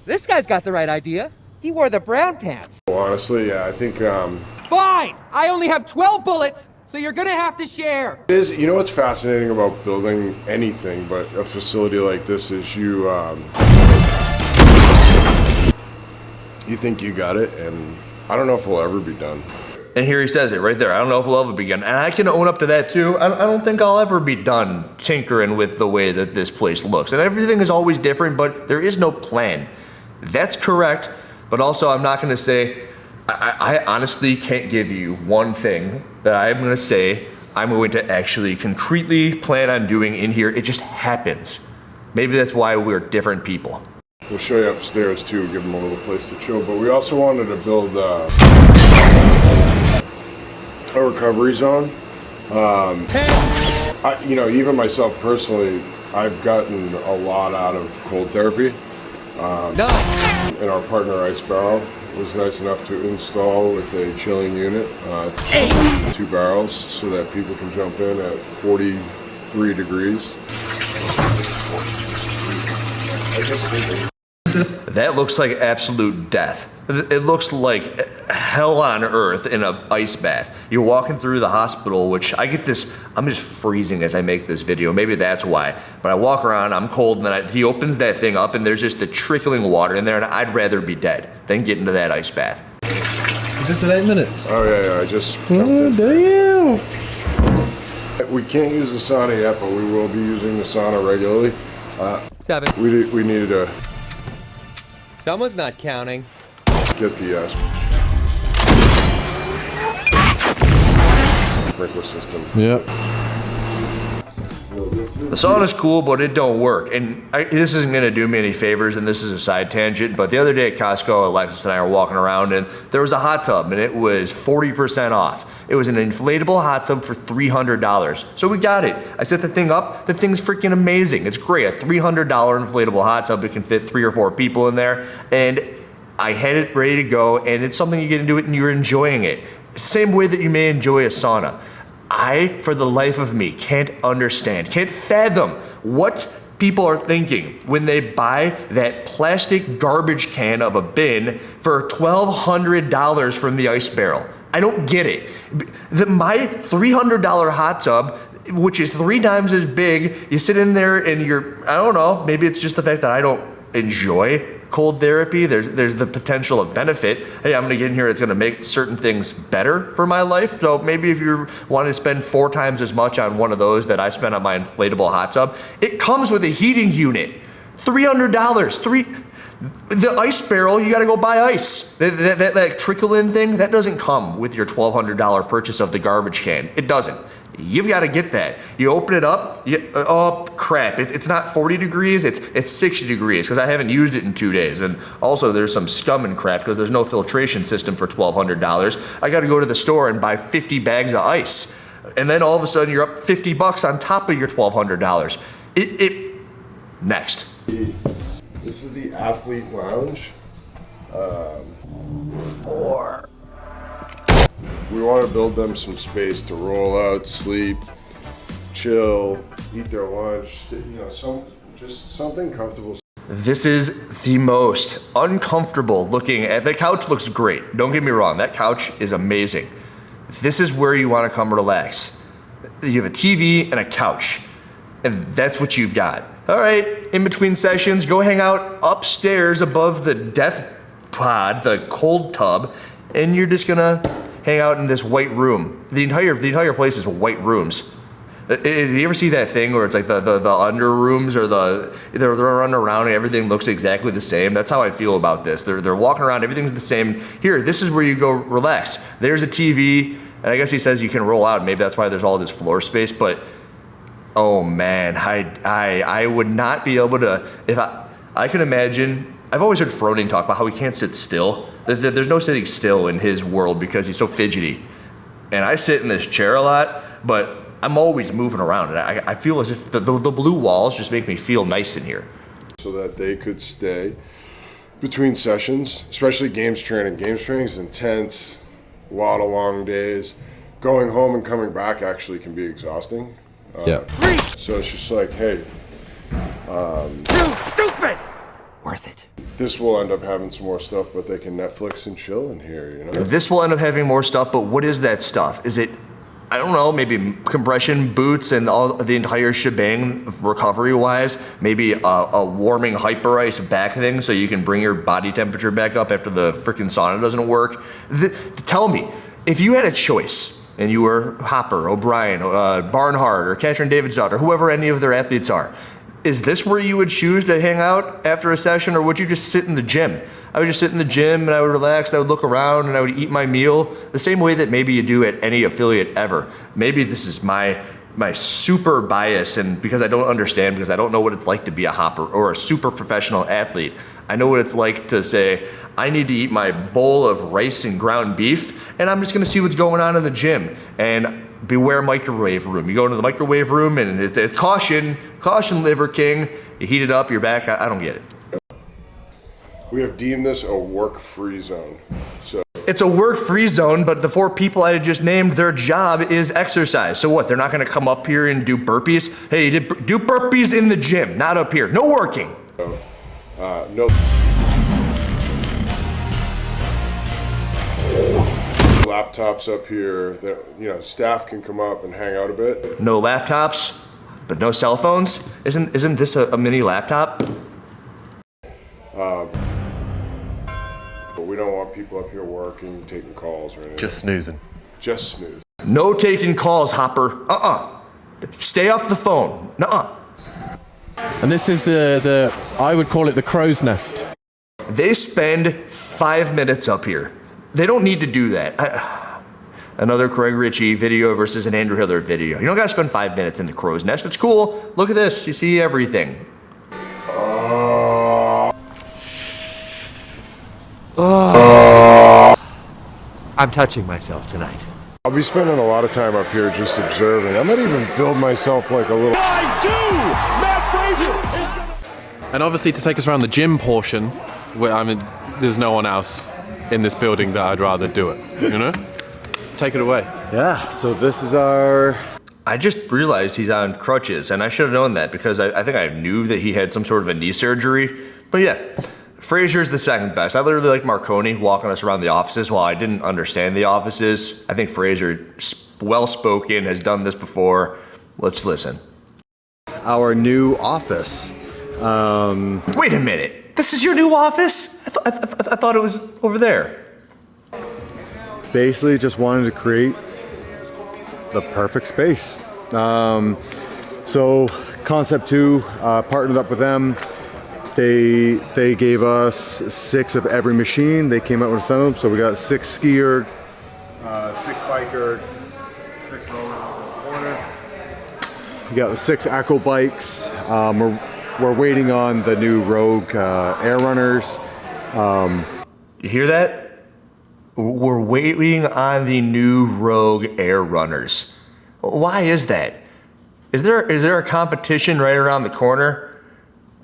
This guy's got the right idea. He wore the brown pants. Well, honestly, yeah, I think, Fine! I only have 12 bullets, so you're gonna have to share. it is, you know what's fascinating about building anything but a facility like this is you think you got it, and I don't know if we'll ever be done. And here he says it right there. I don't know if we'll ever be done. And I can own up to that too. I don't think I'll ever be done tinkering with the way that this place looks. And everything is always different, but there is no plan. That's correct, but also I'm not gonna say, I honestly can't give you one thing that I'm gonna say I'm going to actually concretely plan on doing in here. It just happens. Maybe that's why we're different people. We'll show you upstairs too, give them a little place to chill, but we also wanted to build a recovery zone. You know, even myself personally, I've gotten a lot out of cold therapy. And our partner Ice Barrel was nice enough to install with a chilling unit, 2 barrels so that people can jump in at 43 degrees. That looks like absolute death. It looks like hell on earth in an ice bath. You're walking through the hospital, which I get this, I'm just freezing as I make this video. Maybe that's why. But I walk around, I'm cold, and then he opens that thing up and there's just the trickling water in there, and I'd rather be dead than get into that ice bath. Just at 8 minutes. Oh yeah, I just jumped in. Damn. We can't use the sauna yet, but we will be using the sauna regularly. 7. We needed to Someone's not counting. get the sprinkler system. Yep. The sauna's cool, but it don't work. And this isn't gonna do me any favors, and this is a side tangent, but the other day at Costco, Alexis and I were walking around, and there was a hot tub, and it was 40% off. It was an inflatable hot tub for $300. So we got it. I set the thing up. The thing's freaking amazing. It's great. A $300 inflatable hot tub. It can fit 3 or 4 people in there. And I had it ready to go, and it's something you get into it and you're enjoying it. Same way that you may enjoy a sauna. I, for the life of me, can't understand, can't fathom what people are thinking when they buy that plastic garbage can of a bin for $1,200 from the Ice Barrel. I don't get it. My $300 hot tub, which is 3 times as big, you sit in there and I don't know, maybe it's just the fact that I don't enjoy cold therapy. There's the potential of benefit. Hey, I'm gonna get in here, it's gonna make certain things better for my life. So maybe if you want to spend 4 times as much on one of those that I spent on my inflatable hot tub, it comes with a heating unit. $300. The Ice Barrel, you gotta go buy ice. That trickle-in thing, that doesn't come with your $1,200 purchase of the garbage can. It doesn't. You've got to get that. You open it up, oh crap, it's not 40 degrees, it's 60 degrees because I haven't used it in 2 days. And also there's some scum and crap because there's no filtration system for $1,200. I got to go to the store and buy 50 bags of ice. And then all of a sudden you're up $50 on top of your $1,200. Next. This is the athlete lounge. 4. We want to build them some space to roll out, sleep, chill, eat their lunch, you know, just something comfortable. This is the most uncomfortable looking at. The couch looks great. Don't get me wrong. That couch is amazing. This is where you want to come relax. You have a TV and a couch, and that's what you've got. All right, in between sessions, go hang out upstairs above the death pod, the cold tub, and you're just gonna hang out in this white room. The entire place is white rooms. Do you ever see that thing where it's like the under rooms or they're running around and everything looks exactly the same? That's how I feel about this. They're walking around, everything's the same. Here, this is where you go relax. There's a TV, and I guess he says you can roll out. Maybe that's why there's all this floor space, but oh man, I would not be able to, if I can imagine. I've always heard Froning talk about how he can't sit still. There's no sitting still in his world because he's so fidgety. And I sit in this chair a lot, but I'm always moving around. And I feel as if the blue walls just make me feel nice in here. So that they could stay between sessions, especially games training. Games training is intense, a lot of long days. Going home and coming back actually can be exhausting. Yeah. So it's just like, hey. Too stupid! Worth it. This will end up having some more stuff, but they can Netflix and chill in here, you know? This will end up having more stuff, but what is that stuff? Is it, I don't know, maybe compression boots and all the entire shebang recovery-wise? Maybe a warming hyper ice back thing so you can bring your body temperature back up after the freaking sauna doesn't work? Tell me, if you had a choice and you were Hopper, O'Brien, Barnhart, or Catherine David's daughter, whoever any of their athletes are, is this where you would choose to hang out after a session, or would you just sit in the gym? I would just sit in the gym and I would relax, I would look around and I would eat my meal the same way that maybe you do at any affiliate ever. Maybe this is my super bias, and because I don't understand, because I don't know what it's like to be a hopper or a super professional athlete. I know what it's like to say, I need to eat my bowl of rice and ground beef, and I'm just gonna see what's going on in the gym. And beware microwave room. You go into the microwave room and it's caution, Liver King. You heat it up, you're back. I don't get it. We have deemed this a work-free zone. So It's a work-free zone, but the 4 people I just named, their job is exercise. So what, they're not gonna come up here and do burpees? Hey, do burpees in the gym, not up here. No working. no laptops up here. That, you know, staff can come up and hang out a bit. No laptops, but no cell phones? Isn't this a mini laptop? But we don't want people up here working, taking calls or anything. Just snoozing. Just snooze. No taking calls, Hopper. Stay off the phone. Nuh-uh. And this is I would call it the crow's nest. They spend 5 minutes up here. They don't need to do that. Another Craig Ritchie video versus an Andrew Hiller video. You don't gotta spend 5 minutes in the crow's nest. It's cool. Look at this. You see everything. I'm touching myself tonight. I'll be spending a lot of time up here just observing. I might even build myself like a little... And obviously to take us around the gym portion, I mean, there's no one else in this building that I'd rather do it, you know? Take it away. Yeah, so this is our... I just realized he's on crutches, and I should have known that because I think I knew that he had some sort of a knee surgery. But yeah, Frazier's the second best. I literally like Marconi walking us around the offices while I didn't understand the offices. I think Frazier, well-spoken, has done this before. Let's listen. Our new office. Wait a minute. This is your new office? I thought it was over there. Basically just wanted to create the perfect space. So Concept 2 partnered up with them. They gave us 6 of every machine. They came out with some of them. So we got 6 ski ergs, 6 bike ergs, 6 rollers in the corner. We got the 6 Echo bikes. We're waiting on the new Rogue air runners. You hear that? We're waiting on the new Rogue air runners. Why is that? Is there a competition right around the corner?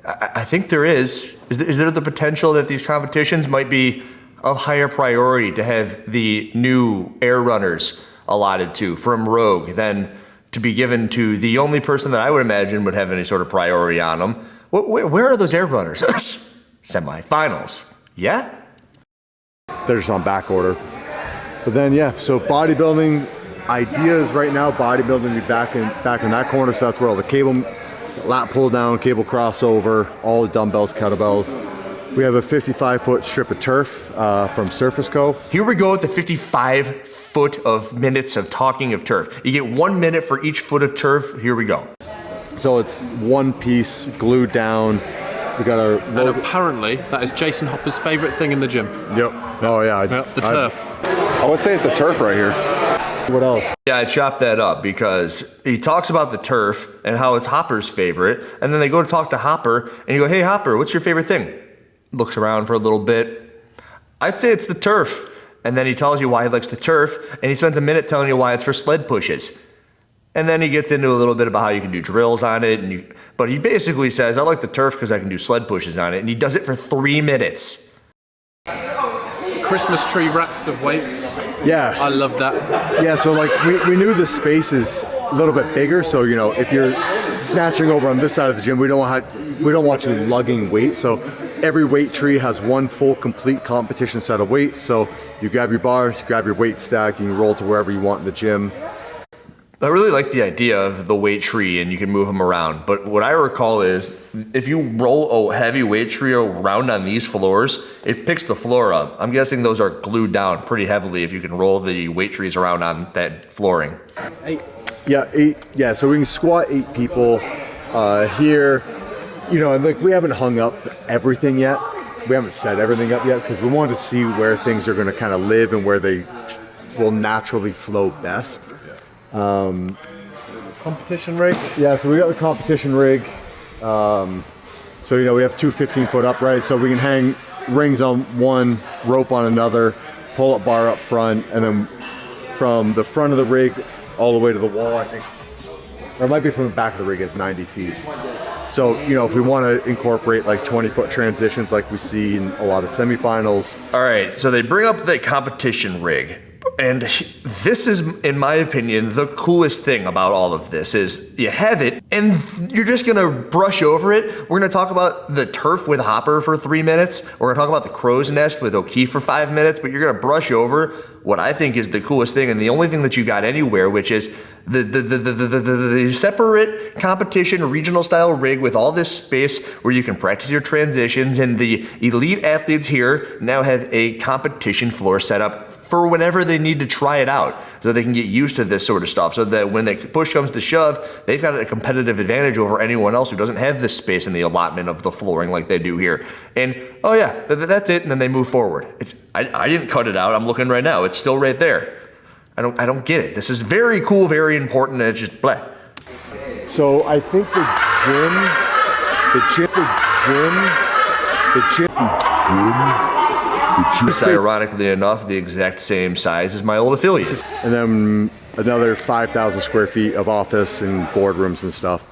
I think there is. Is there the potential that these competitions might be of higher priority to have the new air runners allotted to from Rogue than to be given to the only person that I would imagine would have any sort of priority on them? Where are those air runners? Semifinals. Yeah? They're just on back order. But then yeah, so bodybuilding ideas right now, bodybuilding be back in that corner, so that's where all the cable, lat pull down, cable crossover, all the dumbbells, kettlebells. We have a 55-foot strip of turf from Surface Co. Here we go with the 55 foot of minutes of talking of turf. You get 1 minute for each foot of turf. Here we go. So it's one piece glued down. We got our And apparently that is Jason Hopper's favorite thing in the gym. Yep. Oh yeah. The turf. I would say it's the turf right here. What else? Yeah, I chopped that up because he talks about the turf and how it's Hopper's favorite, and then they go to talk to Hopper, and you go, hey Hopper, what's your favorite thing? Looks around for a little bit. I'd say it's the turf. And then he tells you why he likes the turf, and he spends a minute telling you why it's for sled pushes. And then he gets into a little bit about how you can do drills on it, but he basically says, I like the turf because I can do sled pushes on it, and he does it for 3 minutes. Christmas tree racks of weights. Yeah. I love that. Yeah, so like we knew the space is a little bit bigger, so if you're snatching over on this side of the gym, we don't want you lugging weight. So every weight tree has one full complete competition set of weights. So you grab your bars, you grab your weight stack, and you roll to wherever you want in the gym. I really like the idea of the weight tree and you can move them around. But what I recall is if you roll a heavy weight tree around on these floors, it picks the floor up. I'm guessing those are glued down pretty heavily if you can roll the weight trees around on that flooring. Yeah, 8. Yeah, so we can squat 8 people here. You know, and like we haven't hung up everything yet. We haven't set everything up yet because we want to see where things are going to kind of live and where they will naturally flow best. Competition rig? Yeah, so we got the competition rig. So, you know, we have 2 15-foot uprights, so we can hang rings on one, rope on another, pull up bar up front, and then from the front of the rig all the way to the wall, I think, or it might be from the back of the rig, it's 90 feet. So, you know, if we want to incorporate like 20-foot transitions like we see in a lot of semifinals. All right, so they bring up the competition rig. And this is, in my opinion, the coolest thing about all of this is you have it and you're just gonna brush over it. We're gonna talk about the turf with Hopper for 3 minutes. We're gonna talk about the crow's nest with O'Keefe for 5 minutes, but you're gonna brush over what I think is the coolest thing and the only thing that you got anywhere, which is the separate competition regional style rig with all this space where you can practice your transitions, and the elite athletes here now have a competition floor set up for whenever they need to try it out so they can get used to this sort of stuff so that when the push comes to shove, they've got a competitive advantage over anyone else who doesn't have this space in the allotment of the flooring like they do here. And oh yeah, that's it, and then they move forward. I didn't cut it out, I'm looking right now, it's still right there. I don't get it. This is very cool, very important, and it's just blah. So I think the gym. It's ironically enough the exact same size as my old affiliate. And then another 5,000 square feet of office and boardrooms and stuff.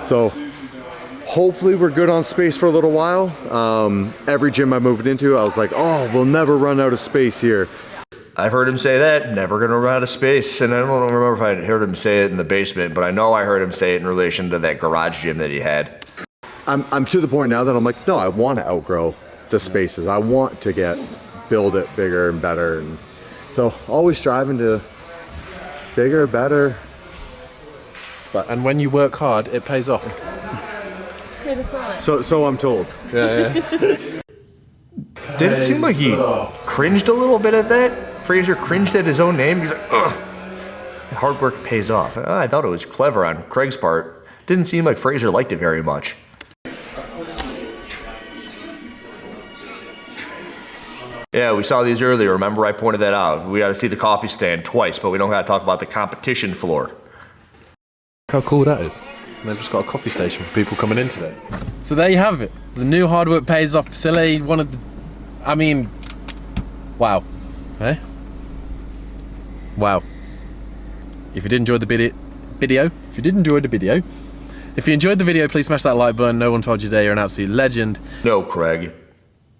So hopefully we're good on space for a little while. Every gym I moved into, I was like, oh, we'll never run out of space here. I've heard him say that, never gonna run out of space. And I don't remember if I heard him say it in the basement, but I know I heard him say it in relation to that garage gym that he had. I'm to the point now that I'm like, no, I want to outgrow the spaces. I want to build it bigger and better. And so always striving to bigger, better. And when you work hard, it pays off. So I'm told. Yeah. Did it seem like he cringed a little bit at that? Fraser cringed at his own name. He's like, ugh. Hard work pays off. I thought it was clever on Craig's part. Didn't seem like Fraser liked it very much. Yeah, we saw these earlier. Remember I pointed that out. We got to see the coffee stand twice, but we don't got to talk about the competition floor. How cool that is. And they've just got a coffee station for people coming in today. So there you have it. The new Hard Work Pays Off facility. Wow. Eh? Wow. If you did enjoy the video, please smash that like button. No one told you today, you're an absolute legend. No, Craig.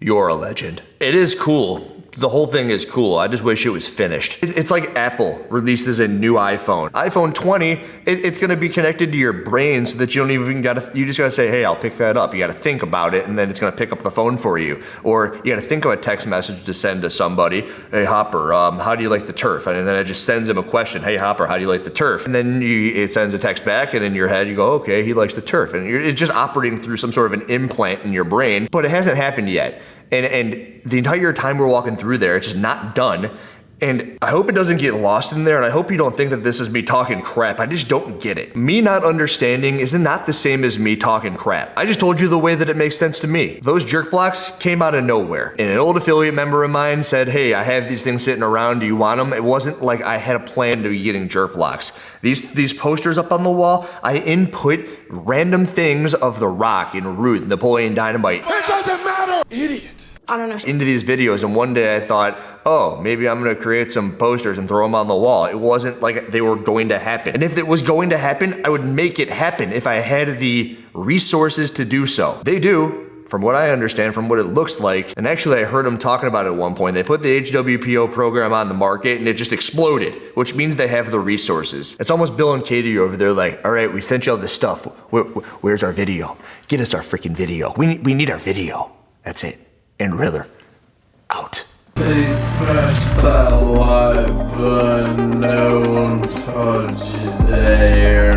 You're a legend. It is cool. The whole thing is cool. I just wish it was finished. It's like Apple releases a new iPhone. iPhone 20, it's gonna be connected to your brain so that you don't even you just gotta say, hey, I'll pick that up. You gotta think about it and then it's gonna pick up the phone for you. Or you gotta think of a text message to send to somebody. Hey, Hopper, how do you like the turf? And then it just sends him a question. Hey, Hopper, how do you like the turf? And then it sends a text back and in your head you go, okay, he likes the turf. And it's just operating through some sort of an implant in your brain, but it hasn't happened yet. And the entire time we're walking through there, it's just not done. And I hope it doesn't get lost in there, and I hope you don't think that this is me talking crap. I just don't get it. Me not understanding is not the same as me talking crap. I just told you the way that it makes sense to me. Those jerk blocks came out of nowhere. And an old affiliate member of mine said, hey, I have these things sitting around, do you want them? It wasn't like I had a plan to be getting jerk blocks. These posters up on the wall, I input random things of The Rock and Ruth, Napoleon Dynamite. It doesn't matter! Idiot! I don't know. Into these videos, and one day I thought, oh, maybe I'm gonna create some posters and throw them on the wall. It wasn't like they were going to happen. And if it was going to happen, I would make it happen if I had the resources to do so. They do, from what I understand, from what it looks like. And actually I heard them talking about it at one point. They put the HWPO program on the market and it just exploded, which means they have the resources. It's almost Bill and Katie over there like, all right, we sent you all this stuff. Where's our video? Get us our freaking video. We need our video. That's it. And Riddler, out. Please press that like button, no one touch there.